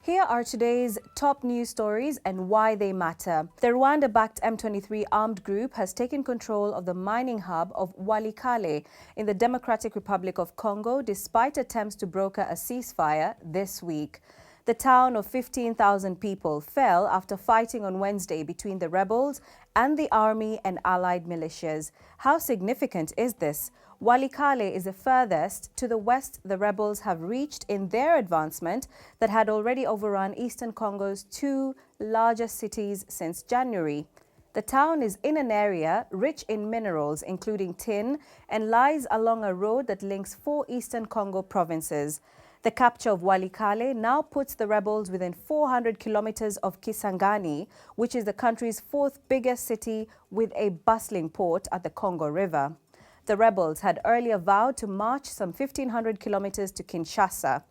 Here are today's top news stories and why they matter. The Rwanda-backed M23 armed group has taken control of the mining hub of Walikale in the Democratic Republic of Congo despite attempts to broker a ceasefire this week. The town of 15,000 people fell after fighting on Wednesday between the rebels and the army and allied militias. How significant is this? Walikale is the furthest to the west the rebels have reached in their advancement that had already overrun eastern Congo's two largest cities since January. The town is in an area rich in minerals, including tin, and lies along a road that links four eastern Congo provinces. The capture of Walikale now puts the rebels within 400 kilometers of Kisangani, which is the country's fourth biggest city with a bustling port at the Congo River. The rebels had earlier vowed to march some 1,500 kilometers to Kinshasa.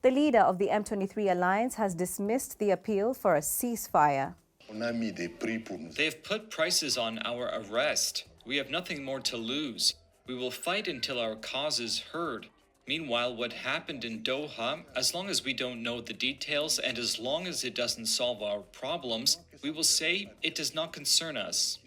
The leader of the M23 alliance has dismissed the appeal for a ceasefire. They've put prices on our arrest. We have nothing more to lose. We will fight until our cause is heard. Meanwhile, what happened in Doha, as long as we don't know the details and as long as it doesn't solve our problems, we will say it does not concern us.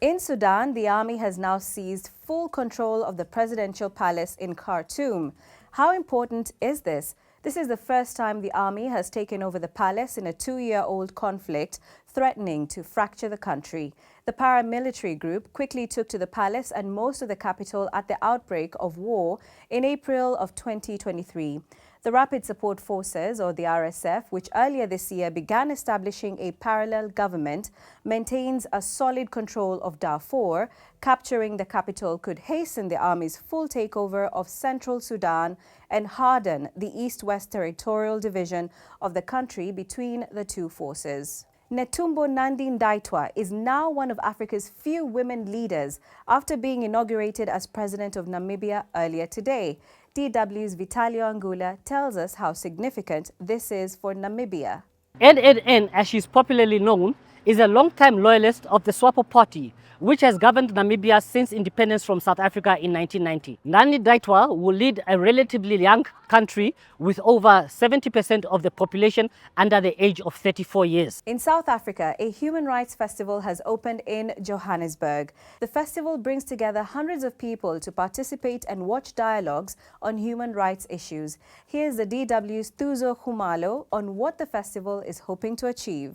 In Sudan, the army has now seized full control of the presidential palace in Khartoum. How important is this? This is the first time the army has taken over the palace in a two-year-old conflict threatening to fracture the country. The paramilitary group quickly took to the palace and most of the capital at the outbreak of war in April of 2023. The Rapid Support Forces, or the RSF, which earlier this year began establishing a parallel government, maintains a solid control of Darfur. Capturing the capital could hasten the army's full takeover of central Sudan and harden the east-west territorial division of the country between the two forces. Netumbo Nandi-Ndaitwah is now one of Africa's few women leaders after being inaugurated as president of Namibia earlier today. DW's Vitalio Angula tells us how significant this is for Namibia. NNN, as she is popularly known, is a long-time loyalist of the SWAPO party, which has governed Namibia since independence from South Africa in 1990. Nandi-Ndaitwah will lead a relatively young country with over 70% of the population under the age of 34 years. In South Africa, a human rights festival has opened in Johannesburg. The festival brings together hundreds of people to participate and watch dialogues on human rights issues. Here's the DW's Thuzo Khumalo on what the festival is hoping to achieve.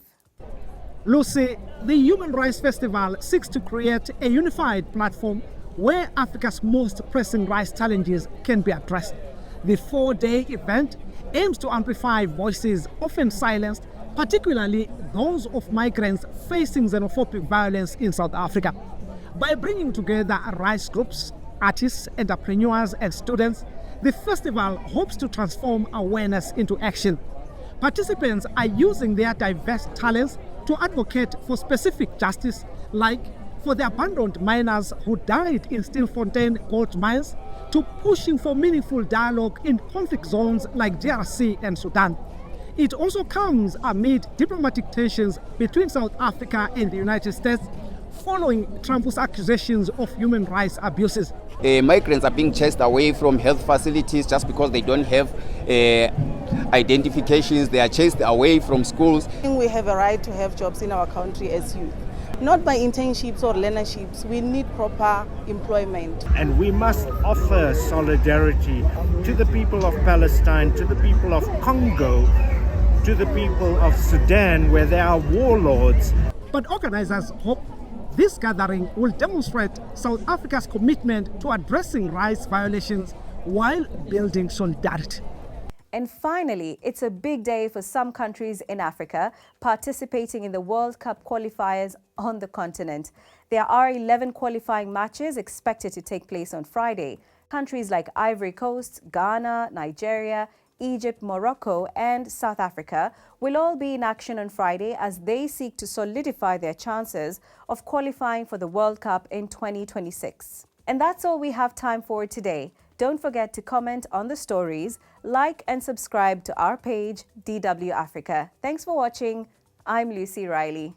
Lucy, the Human Rights Festival seeks to create a unified platform where Africa's most pressing rights challenges can be addressed. The four-day event aims to amplify voices often silenced, particularly those of migrants facing xenophobic violence in South Africa. By bringing together rights groups, artists, entrepreneurs, and students, the festival hopes to transform awareness into action. Participants are using their diverse talents to advocate for specific justice, like for the abandoned miners who died in Stilfontein gold mines, to pushing for meaningful dialogue in conflict zones like DRC and Sudan. It also comes amid diplomatic tensions between South Africa and the United States following Trump's accusations of human rights abuses. Migrants are being chased away from health facilities just because they don't have identifications. They are chased away from schools. We have a right to have jobs in our country as youth. Not by internships or learnerships. We need proper employment. And we must offer solidarity to the people of Palestine, to the people of Congo, to the people of Sudan, where there are warlords. But organizers hope this gathering will demonstrate South Africa's commitment to addressing rights violations while building solidarity. And finally, it's a big day for some countries in Africa participating in the World Cup qualifiers on the continent. There are 11 qualifying matches expected to take place on Friday. Countries like Ivory Coast, Ghana, Nigeria, Egypt, Morocco, and South Africa will all be in action on Friday as they seek to solidify their chances of qualifying for the World Cup in 2026. And that's all we have time for today. Don't forget to comment on the stories, like and subscribe to our page, DW Africa. Thanks for watching. I'm Lucy Riley.